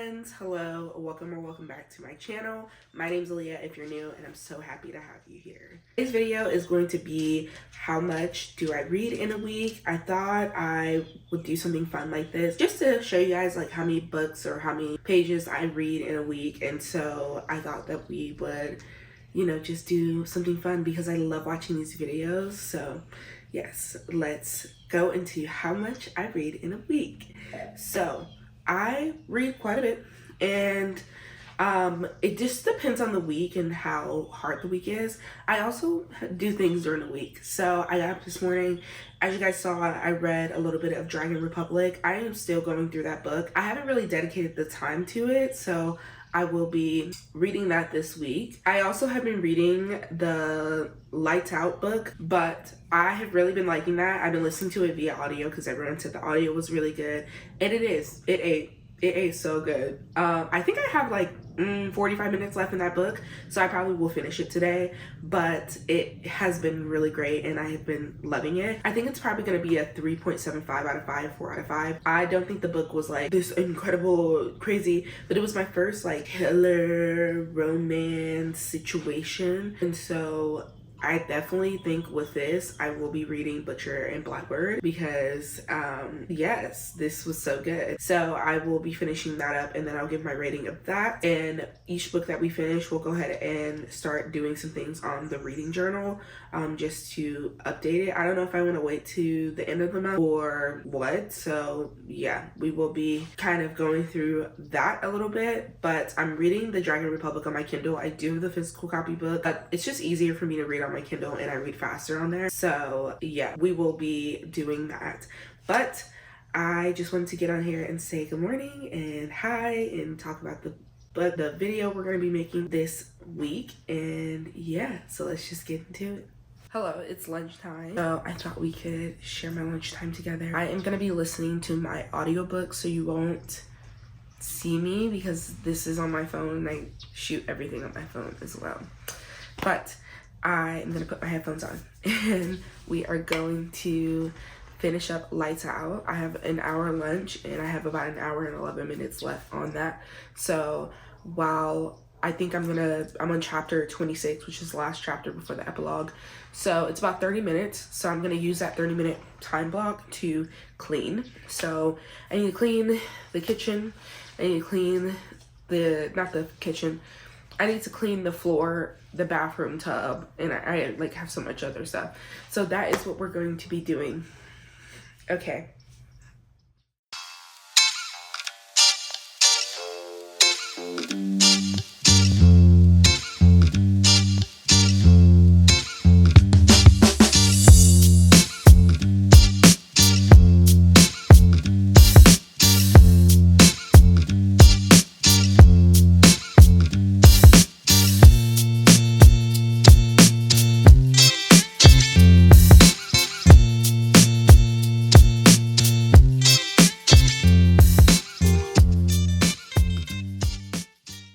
friends, hello, welcome back to my channel. My name's Aaliyah if you're new, and I'm so happy to have you here. Today's video is going to be how much do I read in a week. I thought I would do something fun like this just to show you guys like how many books or how many pages I read in a week, and so I thought that we would, you know, just do something fun because I love watching these videos. So yes, let's go into how much I read in a week. So I read quite a bit, and it just depends on the week and how hard the week is. I also do things during the week. So I got up this morning. As you guys saw, I read a little bit of Dragon Republic. I am still going through that book. I haven't really dedicated the time to it, so I will be reading that this week. I also have been reading the Lights Out book, but I have really been liking that. I've been listening to it via audio because everyone said the audio was really good, and it is. It ate so good. I think I have like 45 minutes left in that book, so I probably will finish it today, but it has been really great and I have been loving it. I think it's probably going to be a 3.75 out of 5, 4 out of 5. I don't think the book was like this incredible crazy, but it was my first like killer romance situation, and so I definitely think with this, I will be reading Butcher and Blackbird because, yes, this was so good. So I will be finishing that up, and then I'll give my rating of that. And each book that we finish, we'll go ahead and start doing some things on the reading journal, just to update it. I don't know if I want to wait to the end of the month or what. So yeah, we will be kind of going through that a little bit, but I'm reading the Dragon Republic on my Kindle. I do have the physical copy book, but it's just easier for me to read on my Kindle, and I read faster on there. So yeah, we will be doing that. But I just wanted to get on here and say good morning and hi and talk about the video we're going to be making this week. And yeah, so let's just get into it. Hello, it's lunchtime, so I thought we could share my lunchtime together. I am going to be listening to my audiobook, so you won't see me because this is on my phone and I shoot everything on my phone as well. But I'm gonna put my headphones on and we are going to finish up Lights Out. I have an hour lunch and I have about an hour and 11 minutes left on that. So while I think I'm on chapter 26, which is the last chapter before the epilogue. So it's about 30 minutes. So I'm gonna use that 30-minute time block to clean. So I need to clean the kitchen. I need to clean I need to clean the floor, the bathroom tub, and I like have so much other stuff. So that is what we're going to be doing. Okay.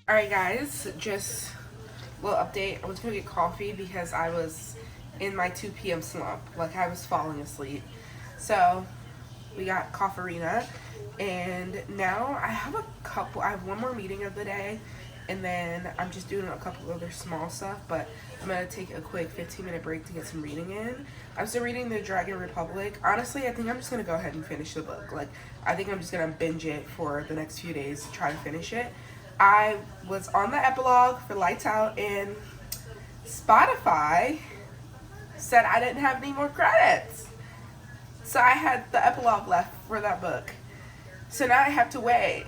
Alright guys, just a little update. I was gonna get coffee because I was in my 2 p.m. slump. Like I was falling asleep. So we got Cofferina, and now I have one more meeting of the day, and then I'm just doing a couple other small stuff, but I'm gonna take a quick 15-minute break to get some reading in. I'm still reading the Dragon Republic. Honestly, I think I'm just gonna go ahead and finish the book. Like I think I'm just gonna binge it for the next few days to try to finish it. I was on the epilogue for Lights Out, and Spotify said I didn't have any more credits. So I had the epilogue left for that book. So now I have to wait.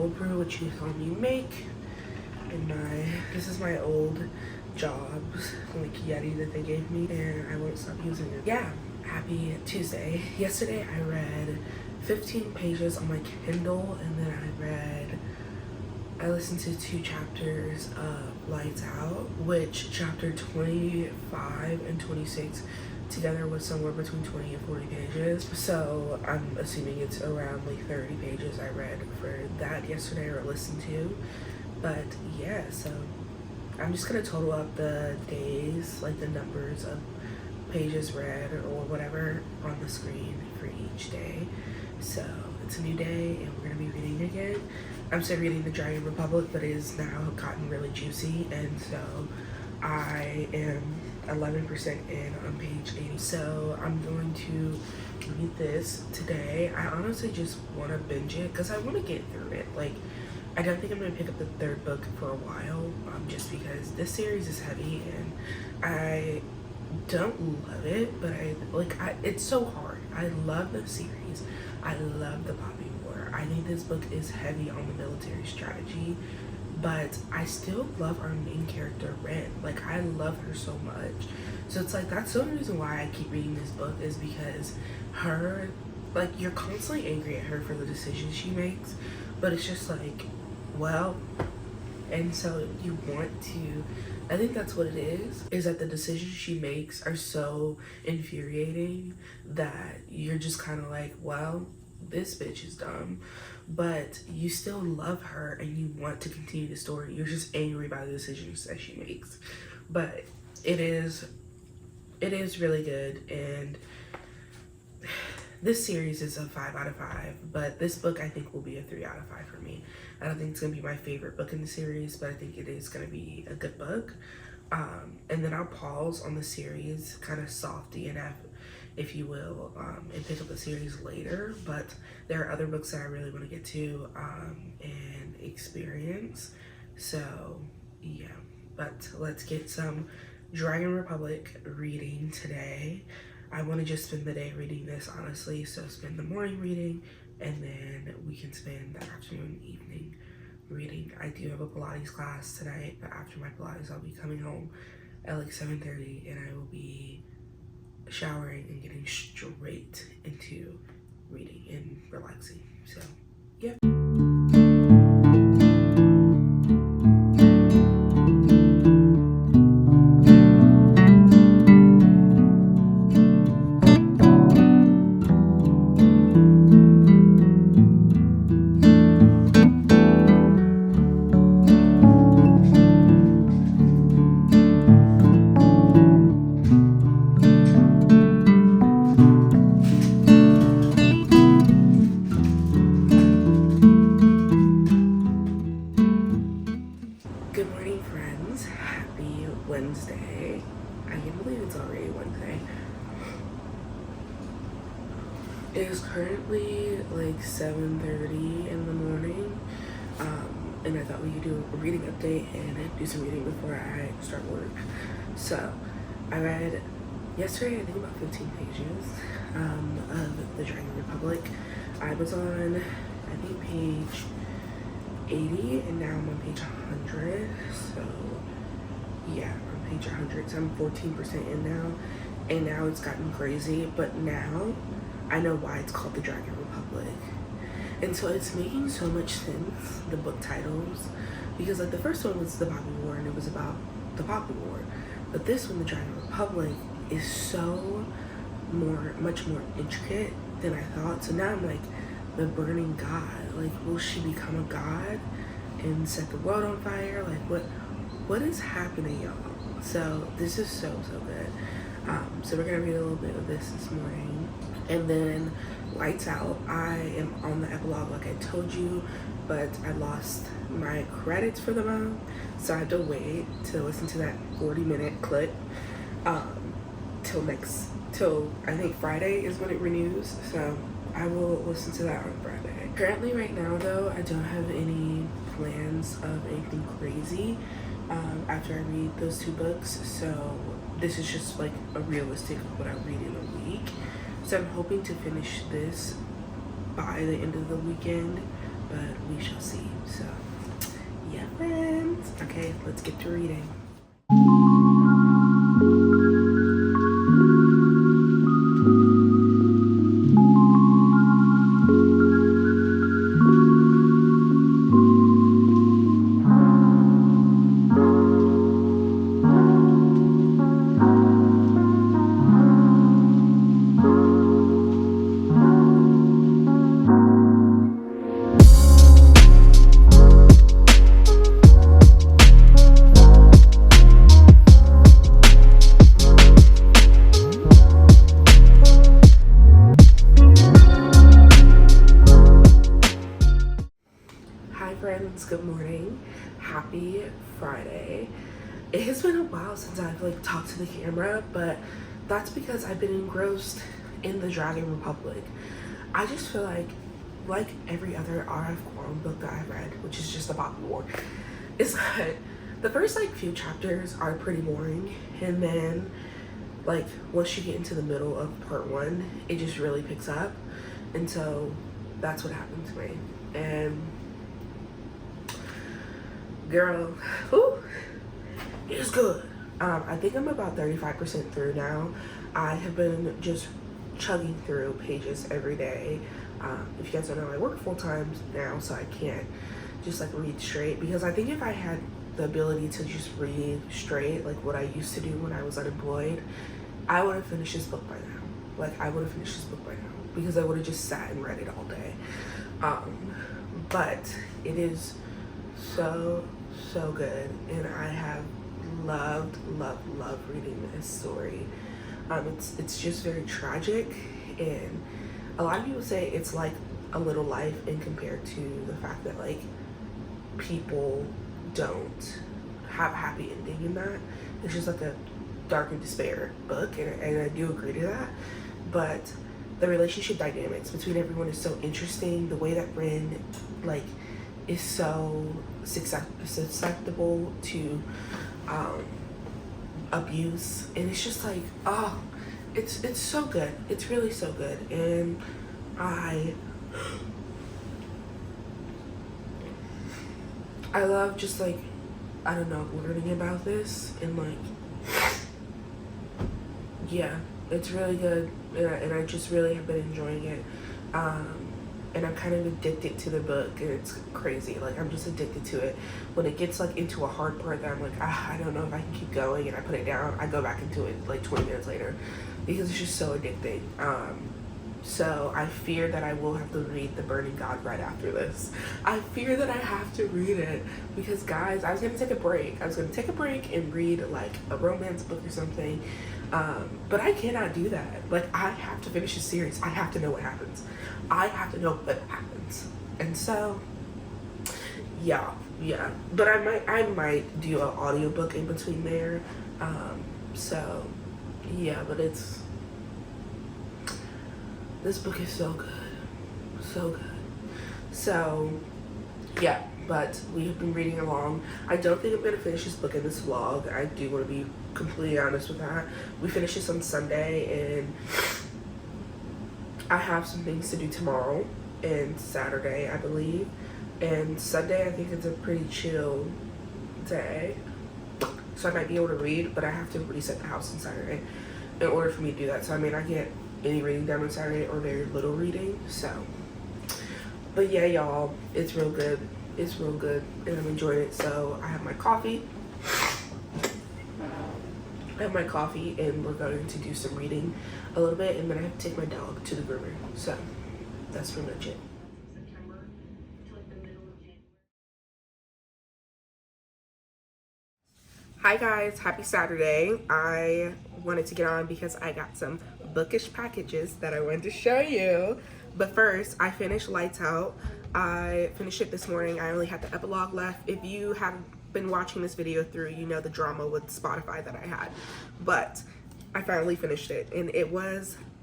cold brew, which you saw me make. And this is my old Jobs like Yeti that they gave me, and I won't stop using it. Yeah, happy Tuesday. Yesterday I read 15 pages on my Kindle, and then I listened to 2 chapters of Lights Out, which chapter 25 and 26 together was somewhere between 20 and 40 pages. So I'm assuming it's around like 30 pages I read for that yesterday or listened to. But yeah, so I'm just gonna total up the days, like the numbers of pages read or whatever on the screen for each day. So it's a new day and we're gonna be reading again. I'm still reading The Dragon Republic, but it has now gotten really juicy, and so I am 11% in on page 80. So I'm going to read this today. I honestly just want to binge it because I want to get through it. Like, I don't think I'm going to pick up the 3rd book for a while, just because this series is heavy and I don't love it, but it's so hard. I love the series. I love the Poppy War. I think this book is heavy on the military strategy, but I still love our main character, Ren. Like, I love her so much. So it's like, that's the only reason why I keep reading this book, is because her, like, you're constantly angry at her for the decisions she makes, but it's just like, well, and so you want to, I think that's what it is that the decisions she makes are so infuriating that you're just kind of like, well, this bitch is dumb, but you still love her and you want to continue the story. You're just angry by the decisions that she makes. But it is really good, and this series is a 5 out of 5, but this book I think will be a 3 out of 5 for me. I don't think it's gonna be my favorite book in the series, but I think it is gonna be a good book. And then I'll pause on the series, kind of softy enough, if you will, and pick up the series later. But there are other books that I really want to get to and experience. So yeah, but let's get some Dragon Republic reading today. I want to just spend the day reading this, honestly. So spend the morning reading, and then we can spend the afternoon, evening reading. I do have a Pilates class tonight, but after my Pilates, I'll be coming home at like 7:30, and I will be showering and getting straight into reading and relaxing. So yeah. Good morning, friends. Happy Wednesday. I can't believe it's already Wednesday. It is currently like 7:30 in the morning, and I thought we could do a reading update and do some reading before I start work. So I read yesterday, I think, about 15 pages of The Dragon Republic. I was on, I think, page 80, and now I'm on page 100. So yeah, I'm on page 100. So I'm 14% in now, and now it's gotten crazy. But now I know why it's called The Dragon Republic, and so it's making so much sense, the book titles, because like the first one was The Poppy War, and it was about the Poppy War, but this one, The Dragon Republic, is so much more intricate than I thought. So now I'm like, the burning god, like, will she become a god and set the world on fire? Like, what is happening, y'all? So this is so good. So we're gonna read a little bit of this morning, and then Lights Out. I am on the epilogue, like I told you, but I lost my credits for the month, so I have to wait to listen to that 40-minute clip till I think Friday is when it renews. So I will listen to that on Friday. Currently, right now, though, I don't have any plans of anything crazy after I read those 2 books. So this is just like a realistic of what I read in a week. So I'm hoping to finish this by the end of the weekend, but we shall see. Okay, let's get to reading. Friends, good morning. Happy Friday. It has been a while since I've like talked to the camera, but that's because I've been engrossed in the Dragon Republic. I just feel like every other R.F. Kuang book that I've read, which is just about war, is that the first like few chapters are pretty boring, and then like once you get into the middle of part one, it just really picks up. And so that's what happened to me. And girl, whew, it is good. I think I'm about 35% through now. I have been just chugging through pages every day. If you guys don't know, I work full time now, so I can't just like read straight, because I think if I had the ability to just read straight like what I used to do when I was unemployed, I would have finished this book by now. Like I would have finished this book by now because I would have just sat and read it all day. But it is so good, and I have loved reading this story. It's just very tragic, and a lot of people say it's like a little life, and compared to the fact that like people don't have a happy ending in that. It's just like a dark and despair book, and I do agree to that. But the relationship dynamics between everyone is so interesting. The way that Rin like is so susceptible to abuse, and it's just like, oh, it's so good. It's really so good. And I love just like, I don't know, learning about this, and like, yeah, it's really good, and I just really have been enjoying it. And I'm kind of addicted to the book, and it's crazy. Like I'm just addicted to it. When it gets like into a hard part that I'm like, I don't know if I can keep going, and I put it down, I go back into it like 20 minutes later because it's just so addicting. So I fear that I will have to read The Burning God right after this. I fear that I have to read it because, guys, I was gonna take a break. I was gonna take a break and read like a romance book or something. But I cannot do that. Like I have to finish the series. I have to know what happens. I have to know what happens. And so, yeah. But I might do an audiobook in between there. So, yeah. But this book is so good, so good. So, yeah. But we have been reading along. I don't think I'm gonna finish this book in this vlog. I do want to be completely honest with that. We finished this on Sunday, and I have some things to do tomorrow and Saturday, I believe. And Sunday, I think it's a pretty chill day, so I might be able to read, but I have to reset the house on Saturday in order for me to do that. So I may not get any reading done on Saturday, or very little reading. So, but yeah, y'all, it's real good. It's real good, and I'm enjoying it. So I have my coffee. And we're going to do some reading a little bit, and then I have to take my dog to the groomer. So that's pretty much it. Hi guys, happy Saturday. I wanted to get on because I got some bookish packages that I wanted to show you. But first, I finished Lights Out. I finished it this morning. I only had the epilogue left. If you have been watching this video through, you know the drama with Spotify that I had. But I finally finished it, and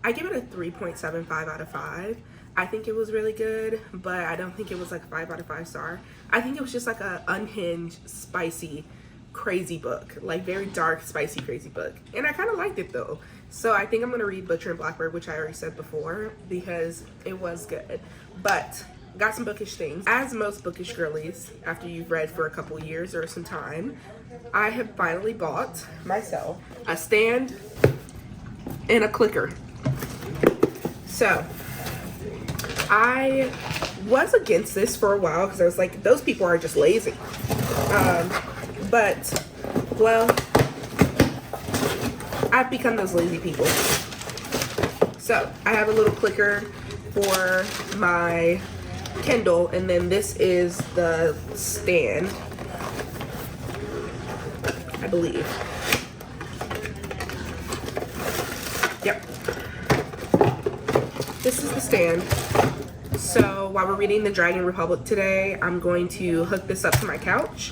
I give it a 3.75 out of 5. I think it was really good, but I don't think it was like 5 out of 5 star. I think it was just like a unhinged, spicy, crazy book, like very dark, spicy, crazy book. And I kind of liked it though. So I think I'm gonna read Butcher and Blackbird, which I already said before, because it was good. But got some bookish things. As most bookish girlies, after you've read for a couple years or some time, I have finally bought myself a stand and a clicker. So I was against this for a while because I was like, those people are just lazy. But, well, I've become those lazy people. So I have a little clicker for my Kindle, and then this is the stand, I believe. Yep. This is the stand. So while we're reading the Dragon Republic today, I'm going to hook this up to my couch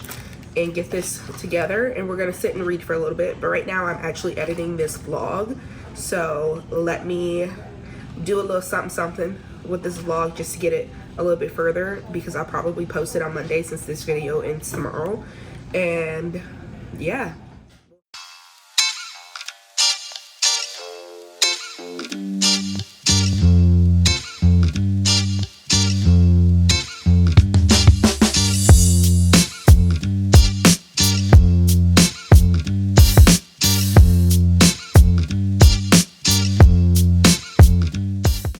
and get this together, and we're gonna sit and read for a little bit. But right now I'm actually editing this vlog, so let me do a little something with this vlog just to get it a little bit further, because I'll probably post it on Monday since this video ends tomorrow. And yeah,